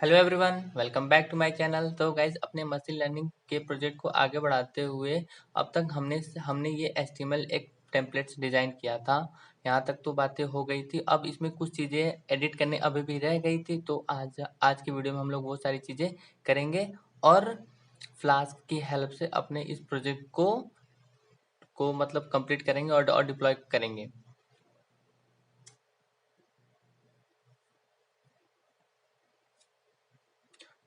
Hello everyone, welcome back to my channel. तो guys अपने machine learning के project को आगे बढ़ाते हुए अब तक हमने हमने ये एचटीएमएल एक टेम्पलेट्स डिज़ाइन किया था। यहाँ तक तो बातें हो गई थी। अब इसमें कुछ चीज़ें एडिट करने अभी भी रह गई थी, तो आज की वीडियो में हम लोग वो सारी चीज़ें करेंगे और फ्लास्क की हेल्प से अपने इस प्रोजेक्ट को मतलब कंप्लीट करेंगे और डिप्लॉय करेंगे।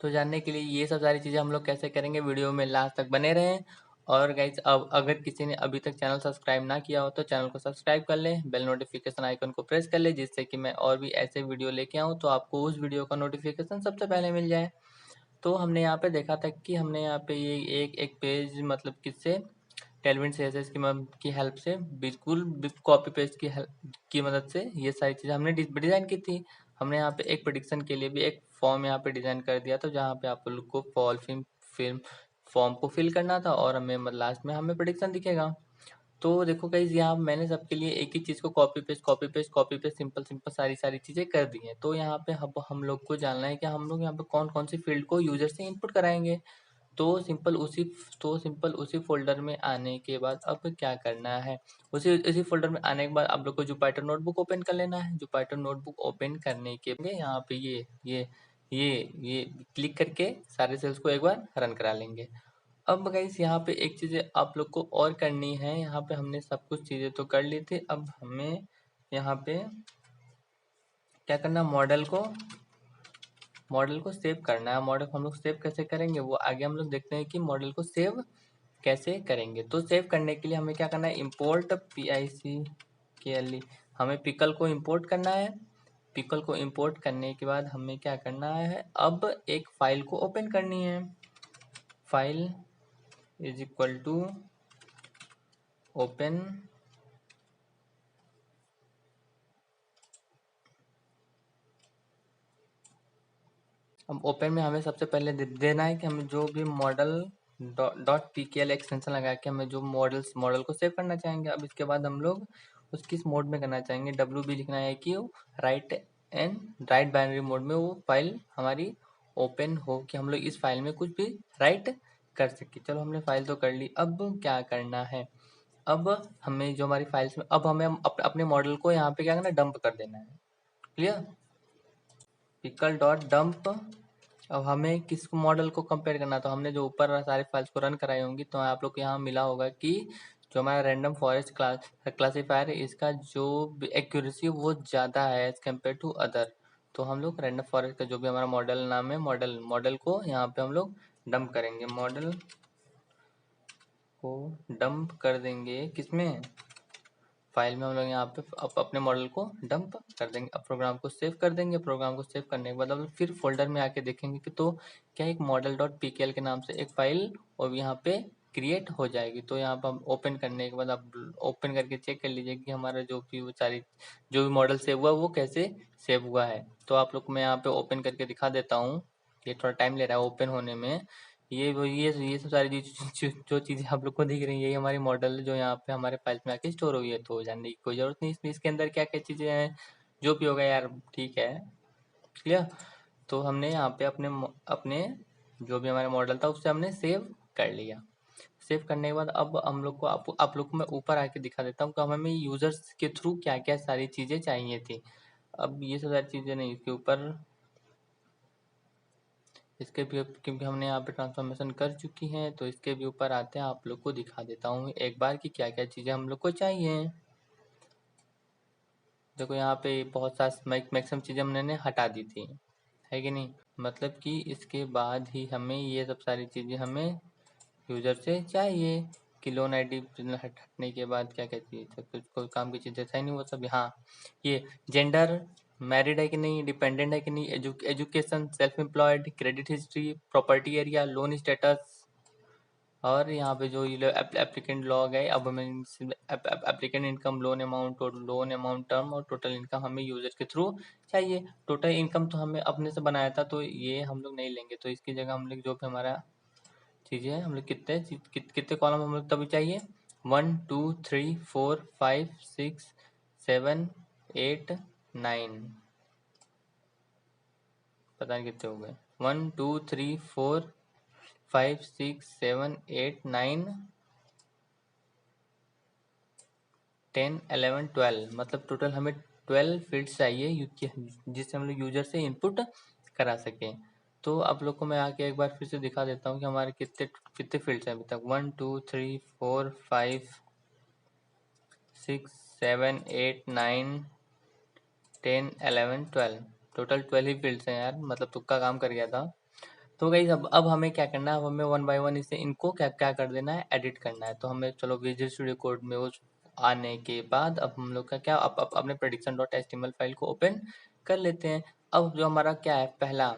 तो जानने के लिए ये सब सारी चीज़ें हम लोग कैसे करेंगे, वीडियो में लास्ट तक बने रहें। और गाइज अब अगर किसी ने अभी तक चैनल सब्सक्राइब ना किया हो तो चैनल को सब्सक्राइब कर ले, बेल नोटिफिकेशन आइकन को प्रेस कर ले, जिससे कि मैं और भी ऐसे वीडियो लेके आऊँ तो आपको उस वीडियो का नोटिफिकेशन सबसे पहले मिल जाए। तो हमने यहाँ पे देखा था कि हमने यहाँ पे ये एक एक पेज मतलब किससे टेलविन सीएसएस की हेल्प से बिल्कुल कॉपी पेस्ट की हेल्प की मदद से ये सारी चीज़ें हमने डिज़ाइन की थी। हमने यहाँ पे एक प्रेडिक्शन के लिए भी एक फॉर्म यहाँ पे डिज़ाइन कर दिया था, जहाँ पे आप लोग को फिल्म फॉर्म को फिल करना था और हमें लास्ट में हमें प्रेडिक्शन दिखेगा। तो देखो गाइस, यहाँ मैंने सबके लिए एक ही चीज़ को कॉपी पेस्ट सिंपल सिंपल सारी चीज़ें कर दी हैं। तो यहाँ पे हम लोग को जानना है कि हम लोग यहाँ पे कौन कौन सी फील्ड को यूजर से इनपुट कराएंगे। तो सिंपल उसी फ़ोल्डर में आने के बाद अब क्या करना है, उसी फ़ोल्डर में आने के बाद आप लोग को जुपिटर नोटबुक ओपन कर लेना है। जुपिटर नोटबुक ओपन करने के लिए यहाँ पे ये क्लिक करके सारे सेल्स को एक बार रन करा लेंगे। अब गाइस यहाँ पे एक चीज़ आप लोग को और करनी है। यहाँ पे हमने सब कुछ चीज़ें तो कर ली थी। अब हमें यहाँ पे क्या करना, मॉडल को सेव करना है। मॉडल को हम लोग सेव कैसे करेंगे वो आगे हम लोग देखते हैं कि मॉडल को सेव कैसे करेंगे। तो सेव करने के लिए हमें क्या करना है, इम्पोर्ट PICKLE, हमें पिकल को इम्पोर्ट करना है। पिकल को इम्पोर्ट करने के बाद हमें क्या करना है, अब एक फाइल को ओपन करनी है। File is equal to open, अब ओपन में हमें सबसे पहले देना है कि हमें जो भी मॉडल डॉट pkl एक्सटेंशन लगा के हमें जो मॉडल को सेव करना चाहेंगे। अब इसके बाद हम लोग उसकी किस मोड में करना चाहेंगे, WB लिखना है कि राइट बाइनरी मोड में वो फाइल हमारी ओपन हो कि हम लोग इस फाइल में कुछ भी राइट कर सके। चलो हमने फाइल तो कर ली, अब क्या करना है, अब हमें जो हमारी फाइल्स में अब हमें अपने मॉडल को यहाँ पे क्या करना है, डंप कर देना है। Clear, pickle dot dump. अब हमें किस मॉडल को कंपेयर करना, तो हमने जो ऊपर सारे फाइल्स को रन कराई होंगी तो आप लोग को यहाँ मिला होगा कि जो हमारा रैंडम फॉरेस्ट क्लासीफायर है इसका जो एक्यूरेसी वो ज़्यादा है एज कम्पेयर टू अदर। तो हम लोग रैंडम फॉरेस्ट का जो भी हमारा मॉडल नाम है, मॉडल को यहाँ पे हम लोग डंप करेंगे। मॉडल को डंप कर देंगे किसमें, फाइल में हम लोग यहाँ पे अपने मॉडल को डंप कर देंगे। अब प्रोग्राम को सेव कर देंगे। प्रोग्राम को सेव करने के बाद अब फिर फोल्डर में आके देखेंगे कि तो क्या एक मॉडल डॉट pkl के नाम से एक फाइल और यहाँ पे क्रिएट हो जाएगी। तो यहाँ पर हम ओपन करने के बाद आप ओपन करके चेक कर लीजिए कि हमारा जो भी जो भी मॉडल सेव हुआ वो कैसे सेव हुआ है। तो आप लोग को मैं यहाँ पे ओपन करके दिखा देता हूँ, ये थोड़ा टाइम ले रहा है ओपन होने में। ये सब सारी जो चीज़ें आप लोग को दिख रही है, यही हमारी मॉडल जो यहाँ पे हमारे फाइल्स में आके स्टोर हुई है। तो जानने की कोई ज़रूरत नहीं इसमें, इसके अंदर क्या क्या चीज़ें हैं, जो भी होगा यार ठीक है। क्लियर, तो हमने यहाँ पे अपने जो भी हमारा मॉडल था उससे हमने सेव कर लिया। सेव करने के बाद अब हम लोग को आप लोग को मैं ऊपर आके दिखा देता हूँ कि हमें यूजर्स के थ्रू क्या क्या सारी चीज़ें चाहिए थी। अब ये सब सारी चीज़ें नहीं, इसके ऊपर इसके भी क्योंकि हमने यहाँ पे ट्रांसफॉर्मेशन कर चुकी हैं तो इसके भी ऊपर आते हैं, आप लोग को दिखा देता हूँ एक बार कि क्या क्या चीज़ें हम लोग को चाहिए। देखो यहाँ पे बहुत सारी मैक्सिमम चीज़ें हमने हटा दी थी, है कि नहीं, मतलब कि इसके बाद ही हमें ये सब सारी चीज़ें हमें यूज़र से चाहिए कि लोन ID हटने के बाद क्या क्या चाहिए, सब कुछ कोई काम की चीज़ें था ही नहीं वो सब। हाँ, ये जेंडर, मैरिड है कि नहीं, डिपेंडेंट है कि नहीं, education, self employed, credit history, property area, loan status, और यहाँ पे जो ये एप्लीकेंट लॉग है, अब हमें applicant income, loan amount term और टोटल इनकम हमें यूजर के थ्रू चाहिए। टोटल इनकम तो हमें अपने से बनाया था तो ये हम लोग नहीं लेंगे, तो इसकी जगह हम लोग जो भी हमारा चीज़ें हैं हम लोग कितने कॉलम हम लोग तभी चाहिए, 1 2 3 4 5 6 7 8 9, पता नहीं कितने हो गए। 1 2 3 4 5 6 7 8 9 10 11 12, मतलब टोटल हमें 12 फील्ड्स चाहिए जिससे हम लोग यूजर से इनपुट करा सकें। तो आप लोग को मैं आके एक बार फिर से दिखा देता हूँ कि हमारे कितने कितने फील्ड्स हैं अभी तक। 1 2 3 4 5 6 7 8 9 10 11 12, टोटल 12 ही फील्ड्स हैं यार, मतलब तुक्का काम कर गया था। तो गाइस अब हमें क्या करना है, अब हमें वन बाय वन इसे इनको क्या क्या कर देना है, एडिट करना है। तो हमें चलो विजुअल स्टूडियो कोड में उस आने के बाद अब हम लोग का क्या, अब अपने prediction डॉट एचटीएमएल फाइल को ओपन कर लेते हैं। अब जो हमारा क्या है पहला,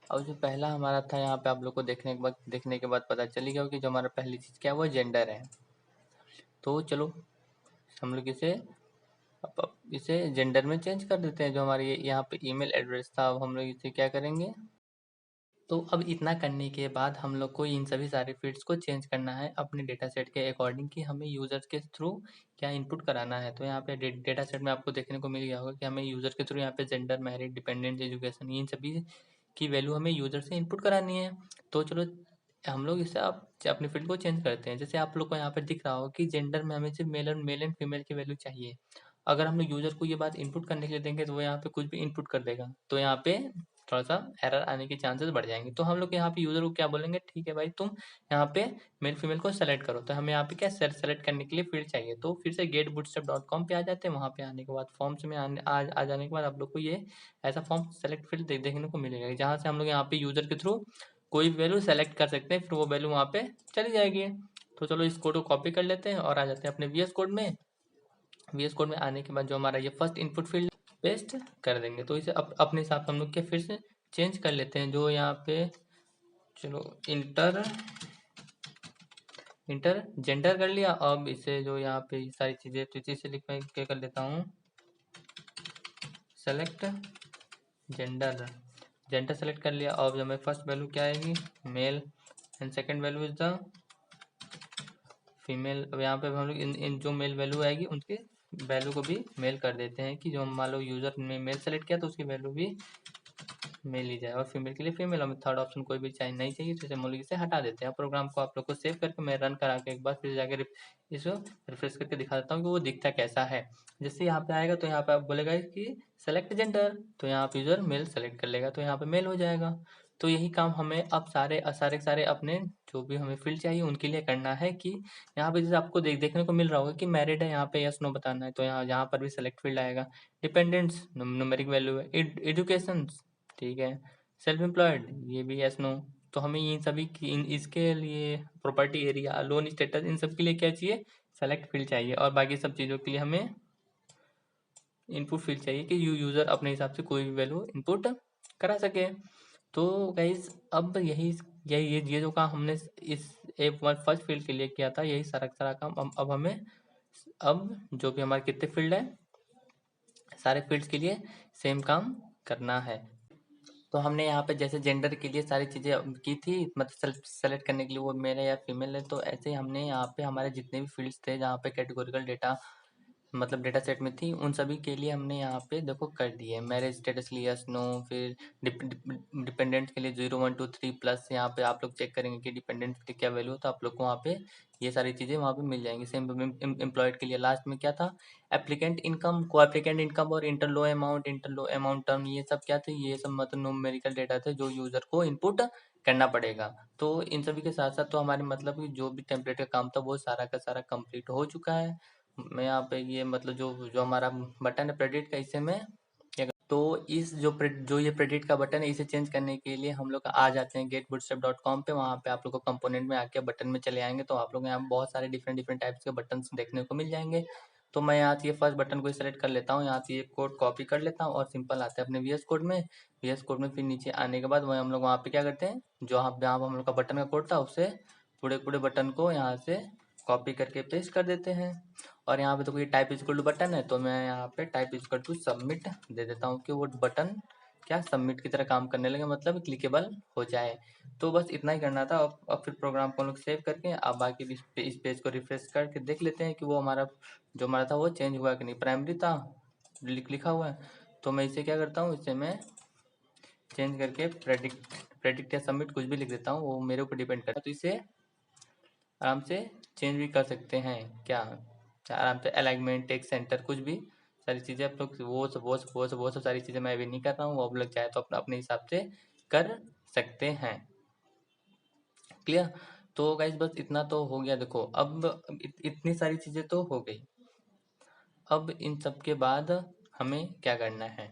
अब जो पहला हमारा था यहाँ पे आप लोग को देखने के बाद पता चली गया कि जो हमारा पहली चीज़ क्या है वो जेंडर है। तो चलो हम लोग अब इसे जेंडर में चेंज कर देते हैं। जो हमारे यहाँ पे ईमेल एड्रेस था, अब हम लोग इसे क्या करेंगे, तो अब इतना करने के बाद हम लोग को इन सभी सारे फील्ड्स को चेंज करना है अपने डेटा सेट के अकॉर्डिंग कि हमें यूजर्स के थ्रू क्या इनपुट कराना है। तो यहाँ पे डेटा सेट में आपको देखने को मिल गया होगा कि हमें यूजर के थ्रू यहाँ पे जेंडर, मैरिड, डिपेंडेंट, एजुकेशन, इन सभी की वैल्यू हमें यूजर से इनपुट करानी है। तो चलो हम लोग इसे आप अपने फील्ड को चेंज करते हैं। जैसे आप लोग को यहाँ पे दिख रहा हो कि जेंडर में हमें सिर्फ मेल एंड फीमेल की वैल्यू चाहिए। अगर हम लोग यूजर को ये बात इनपुट करने के लिए देंगे तो वो यहाँ पे कुछ भी इनपुट कर देगा, तो यहाँ पे थोड़ा सा एरर आने के चांसेस बढ़ जाएंगे। तो हम लोग यहाँ पे यूजर को क्या बोलेंगे, ठीक है भाई तुम यहाँ पे मेल फीमेल को सेलेक्ट करो। तो हमें यहाँ पे क्या सेलेक्ट करने के लिए फील्ड चाहिए। तो फिर से getbootstrap.com पे आ जाते हैं। वहाँ पे आने के बाद फॉर्म्स में आ जाने के बाद आप लोग को ये ऐसा फॉर्म सेलेक्ट फील्ड देखने को मिलेगा, जहाँ से हम लोग यहाँ पे यूजर के थ्रू कोई भी वैल्यू सेलेक्ट कर सकते हैं, फिर वो वैल्यू वहाँ पे चली जाएगी। तो चलो इस कोड को कॉपी कर लेते हैं और आ जाते हैं अपने वीएस कोड में। वीएस कोड में आने के बाद जो हमारा ये फर्स्ट इनपुट फील्ड पेस्ट कर देंगे। तो इसे अपने हिसाब से हम लोग क्या फिर से चेंज कर लेते हैं। जो यहाँ पे चलो इंटर इंटर जेंडर कर लिया। अब इसे जो यहाँ पे सारी चीज़ें तो इसे लिख मैं क्या कर लेता हूँ, सेलेक्ट जेंडर। जेंडर सेलेक्ट कर लिया। अब हमें फर्स्ट वैल्यू क्या आएगी, male, and second value is the female. अब यहाँ पे हम लोग इन जो मेल वैल्यू आएगी उनके वैल्यू को भी मेल कर देते हैं कि जो मान लो यूजर ने मेल सेलेक्ट किया तो उसकी वैल्यू भी मेल ही जाए, और फीमेल के लिए फीमेल। हमें थर्ड ऑप्शन कोई भी चाहिए नहीं चाहिए, तो इसे हम लोग इसे हटा देते हैं। प्रोग्राम को आप लोग को सेव करके मैं रन करा के एक बार फिर जाके इसको रिफ्रेश करके दिखा देता हूँ कि वो दिखता कैसा है। जैसे यहाँ पे आएगा तो यहाँ पे आप बोलेगा कि सेलेक्ट जेंडर, तो यहाँ पे यूजर मेल सेलेक्ट कर लेगा, तो यहाँ पे मेल हो जाएगा। तो यही काम हमें अब सारे अपने जो भी हमें फील्ड चाहिए उनके लिए करना है। कि यहाँ पे जैसे आपको देखने को मिल रहा होगा कि मैरिड है, यहाँ पे यस नो बताना है, तो यहाँ पर भी सेलेक्ट फील्ड आएगा। डिपेंडेंट्स न्यूमेरिक वैल्यू है, एजुकेशन ठीक है, सेल्फ एम्प्लॉयड ये भी यस नो। तो हमें इन सभी की इसके लिए प्रॉपर्टी एरिया, लोन स्टेटस, इन सब के लिए क्या चाहिए, सेलेक्ट फील्ड चाहिए। और बाकी सब चीज़ों के लिए हमें इनपुट फील्ड चाहिए कि यूजर अपने हिसाब से कोई भी वैल्यू इनपुट करा सके। तो गाइज अब यही यही ये जो काम हमने इस F1 फर्स्ट फील्ड के लिए किया था, यही सारा सारा काम अब हमें अब जो भी हमारे कितने फील्ड है सारे फील्ड्स के लिए सेम काम करना है। तो हमने यहाँ पे जैसे जेंडर के लिए सारी चीज़ें की थी, मतलब सेलेक्ट करने के लिए वो मेल है या फीमेल है, तो ऐसे ही हमने यहाँ पे हमारे जितने भी फील्ड्स थे जहाँ पे कैटेगोरिकल डेटा मतलब डेटा सेट में थी, उन सभी के लिए हमने यहाँ पे देखो कर दिए। मैरिज स्टेटस के लिए यस नो, फिर डिपेंडेंट के लिए 0 1 2 3 प्लस। यहाँ पे आप लोग चेक करेंगे कि डिपेंडेंट की क्या वैल्यू, तो आप लोग को वहाँ पे ये सारी चीज़ें वहाँ पे मिल जाएंगी। सेम एम्प्लॉयड के लिए लास्ट में क्या था, एप्लीकेंट इनकम, को एप्लीकेंट इनकम और इंटर लो अमाउंट टर्म, ये सब क्या थे, ये सब मतलब न्यूमेरिकल डेटा थे जो यूजर को इनपुट करना पड़ेगा। तो इन सभी के साथ साथ तो हमारे मतलब कि जो भी टेम्पलेट का काम था वो सारा का सारा कंप्लीट हो चुका है। मैं यहाँ पे ये मतलब जो जो हमारा बटन है प्रेडिक्ट का, इसे मैं तो इस जो ये प्रेडिक्ट का बटन है इसे चेंज करने के लिए हम लोग आ जाते हैं getbootstrap.com पे। वहाँ पे आप लोग को कंपोनेंट में आके बटन में चले आएंगे तो आप लोग यहाँ बहुत सारे डिफरेंट टाइप्स के बटन देखने को मिल जाएंगे। तो मैं यहाँ से ये फर्स्ट बटन को सेलेक्ट कर लेता हूँ, यहाँ से ये कोड कॉपी कर लेता हूँ और सिंपल आता है अपने वीएस कोड में। वीएस कोड में फिर नीचे आने के बाद वह हम लोग वहाँ पे क्या करते हैं, जो जहाँ हम लोग का बटन का कोड था उससे पूरे पूरे बटन को यहाँ से कॉपी करके पेस्ट कर देते हैं। और यहाँ पे तो कोई टाइप इक्वल टू बटन है, तो मैं यहाँ पे टाइप इक्वल टू सबमिट दे देता हूँ कि वो बटन क्या सबमिट की तरह काम करने लगे, मतलब क्लिकेबल हो जाए। तो बस इतना ही करना था। अब फिर प्रोग्राम को हम लोग सेव करके अब बाकी इस पेज को रिफ्रेश करके देख लेते हैं कि वो हमारा जो हमारा था वो चेंज हुआ कि नहीं। प्राइमरी था लिखा हुआ है, तो मैं इसे क्या करता हूँ, इसे मैं चेंज करके प्रेडिक्ट या सबमिट कुछ भी लिख देता हूँ, वो मेरे ऊपर डिपेंड करता है। तो इसे आराम से चेंज भी कर सकते हैं क्या, आराम से अलाइनमेंट, टेक्स्ट सेंटर, कुछ भी सारी चीज़ें आप लोग वो सब सारी चीज़ें मैं अभी नहीं कर रहा हूँ, वो आप लोग चाहे तो अपने हिसाब से कर सकते हैं। क्लियर। तो गाइज बस इतना तो हो गया। देखो अब इतनी सारी चीज़ें तो हो गई। अब इन सब के बाद हमें क्या करना है,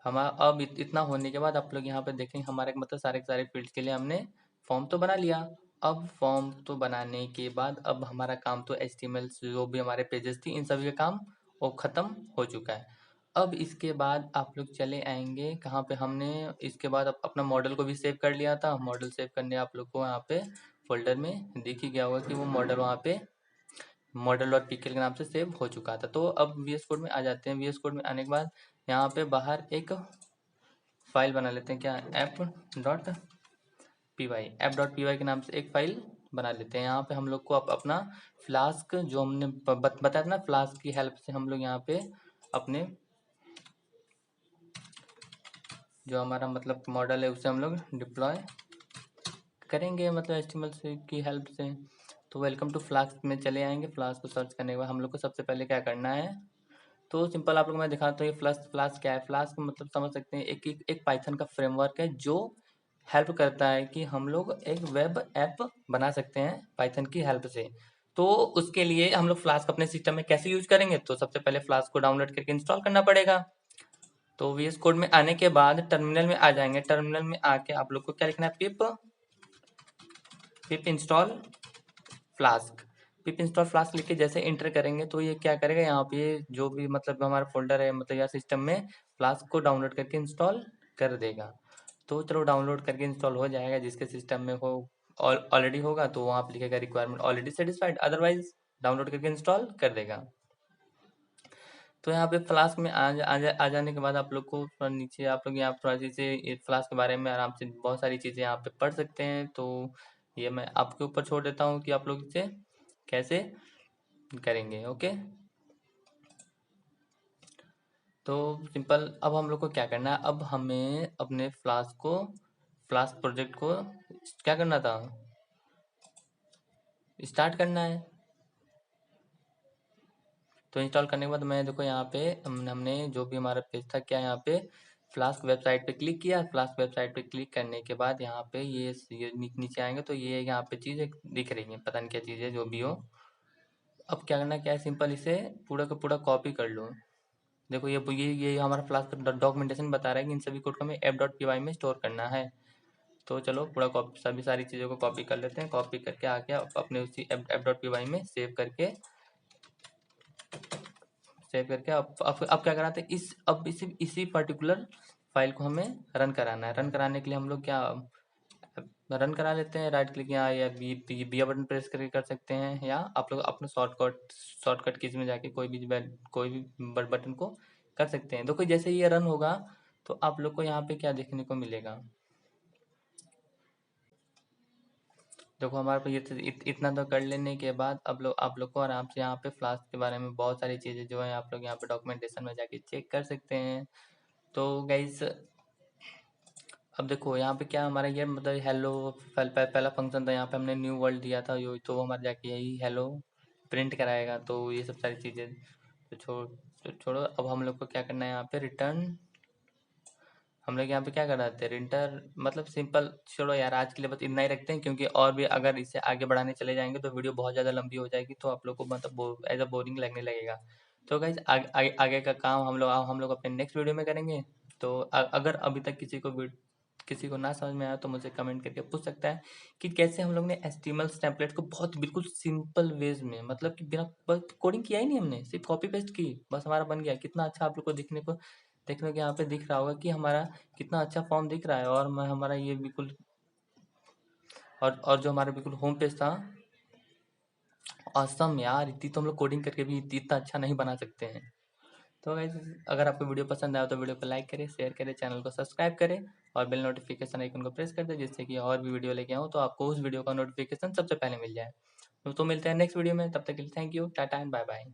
हमारा अब इतना होने के बाद आप लोग यहाँ पे देखेंगे हमारे मतलब सारे के सारे फील्ड के लिए हमने फॉर्म तो बना लिया। अब फॉर्म तो बनाने के बाद अब हमारा काम तो HTML जो भी हमारे पेजेस थी इन सभी का काम वो ख़त्म हो चुका है। अब इसके बाद आप लोग चले आएंगे कहाँ पे, हमने इसके बाद अपना मॉडल को भी सेव कर लिया था। मॉडल सेव करने आप लोग को यहाँ पे फोल्डर में दिख ही गया होगा कि वो मॉडल वहाँ पे मॉडल डॉट पीकेल के नाम से सेव हो चुका था। तो अब VS कोड में आ जाते हैं। VS कोड में आने के बाद यहाँ पे बाहर एक फाइल बना लेते हैं, क्या, ऐप.py के नाम से एक फाइल बना लेते हैं। यहाँ पे हम लोग को अपना फ्लास्क जो हमने बताया था ना, फ्लास्क की हेल्प से हम लोग यहाँ पे अपने जो हमारा मतलब मॉडल है उसे हम लोग डिप्लॉय करेंगे, मतलब HTML से की हेल्प से। तो वेलकम टू फ्लास्क में चले आएंगे। फ्लास्क को सर्च करने के बाद हम लोग को सबसे पहले क्या करना है, तो सिंपल आप लोग मैं दिखाता हूँ। ये फ्लास्क क्या है। फ्लास्क मतलब समझ सकते हैं एक पाइथन का फ्रेमवर्क है जो हेल्प करता है कि हम लोग एक वेब ऐप बना सकते हैं पाइथन की हेल्प से। तो उसके लिए हम लोग फ्लास्क अपने सिस्टम में कैसे यूज करेंगे, तो सबसे पहले फ्लास्क को डाउनलोड करके इंस्टॉल करना पड़ेगा। तो VS कोड में आने के बाद टर्मिनल में आ जाएंगे। टर्मिनल में आके आप लोग को क्या लिखना है, पिप इंस्टॉल फ्लास्क। पिप इंस्टॉल फ्लास्क लिख के जैसे इंटर करेंगे तो ये क्या करेगा, यहाँ पे जो भी मतलब हमारा फोल्डर है मतलब या सिस्टम में फ्लास्क को डाउनलोड करके इंस्टॉल कर देगा। तो चलो डाउनलोड करके इंस्टॉल हो जाएगा। जिसके सिस्टम में हो ऑलरेडी होगा तो वहाँ पे लिखेगा requirement already satisfied, otherwise download करके इंस्टॉल कर देगा। तो यहाँ पे फ्लास्क में आ जाने के बाद आप लोग को थोड़ा नीचे आप लोग यहाँ थोड़ा सी से फ्लास्क के बारे में आराम से बहुत सारी चीज़ें यहाँ पे पढ़ सकते हैं। तो ये मैं आपके ऊपर छोड़ देता हूँ कि आप लोग इसे कैसे करेंगे। ओके, तो सिंपल अब हम लोग को क्या करना है, अब हमें अपने फ्लास्क प्रोजेक्ट को क्या करना था, स्टार्ट करना है। तो इंस्टॉल करने के बाद मैं देखो यहाँ पे हमने जो भी हमारा पेज था क्या, यहाँ पे फ्लास्क वेबसाइट पे क्लिक किया। फ्लास्क वेबसाइट पे क्लिक करने के बाद यहाँ पे ये नीचे आएंगे तो ये यहाँ पे चीज़ दिख रही है, पता नहीं क्या चीज़ है, जो भी हो। अब क्या करना, क्या है, सिंपल इसे पूरा का पूरा कॉपी कर लो। देखो ये हमारा फ्लास्क डॉक्यूमेंटेशन बता रहा है कि इन सभी कोड को हमें app.py में स्टोर करना है। तो चलो पूरा कॉपी सभी सारी चीज़ों को कॉपी कर लेते हैं। कॉपी करके आके अपने उसी app.py में सेव करके अब क्या कराते हैं, अब इसी पर्टिकुलर फाइल को हमें रन कराना है। रन कराने के लिए हम लोग क्या रन करा लेते हैं, राइट क्लिक यहाँ या बी बटन प्रेस करके कर सकते हैं, या आप लोग अपने शॉर्टकट कीज में जाके कोई भी बटन को कर सकते हैं। देखो जैसे ये रन होगा तो आप लोग को यहाँ पे क्या देखने को मिलेगा, देखो हमारे पास इतना तो कर लेने के बाद अब आप लोग को आराम से यहाँ पे फ्लास्क के बारे में बहुत सारी चीज़ें जो है आप लोग यहाँ पे डॉक्यूमेंटेशन में जाके चेक कर सकते हैं। तो गाइज अब देखो यहाँ पे क्या हमारा ये मतलब हेलो पहला फंक्शन था, यहाँ पे हमने न्यू वर्ल्ड दिया था यो, तो हमारे जाके यही हेलो प्रिंट कराएगा। तो ये सब सारी चीज़ें तो छोड़ो। अब हम लोग को क्या करना है, यहाँ पे रिटर्न हम लोग यहाँ पे क्या कर रहे थे, रिंटर मतलब सिंपल। छोड़ो यार, आज के लिए बस इतना ही रखते हैं, क्योंकि और भी अगर इसे आगे बढ़ाने चले जाएंगे तो वीडियो बहुत ज़्यादा लंबी हो जाएगी, तो आप लोग को मतलब एज अ बोरिंग लगने लगेगा। तो गाइज आगे का काम हम लोग अपने नेक्स्ट वीडियो में करेंगे। तो अगर अभी तक किसी को ना समझ में आया तो मुझे कमेंट करके पूछ सकता है कि कैसे हम लोग ने HTML टेम्पलेट को बहुत बिल्कुल सिंपल वेज में, मतलब कि बिना कोडिंग किया ही नहीं, हमने सिर्फ कॉपी पेस्ट की, बस हमारा बन गया। कितना अच्छा आप लोग को देखने को यहाँ पे दिख रहा होगा कि हमारा कितना अच्छा फॉर्म दिख रहा है। और मैं हमारा ये बिल्कुल और जो हमारा बिल्कुल होम पेज था, असम यार, इतनी तो हम लोग कोडिंग करके भी इतना अच्छा नहीं बना सकते हैं। तो गाइस अगर आपको वीडियो पसंद आया तो वीडियो को लाइक करें, शेयर करें, चैनल को सब्सक्राइब करें और बेल नोटिफिकेशन आइकन को प्रेस कर दें, जिससे कि और भी वीडियो लेके आऊँ तो आपको उस वीडियो का नोटिफिकेशन सबसे पहले मिल जाए। तो मिलते हैं नेक्स्ट वीडियो में, तब तक के लिए thank you, tata and bye bye.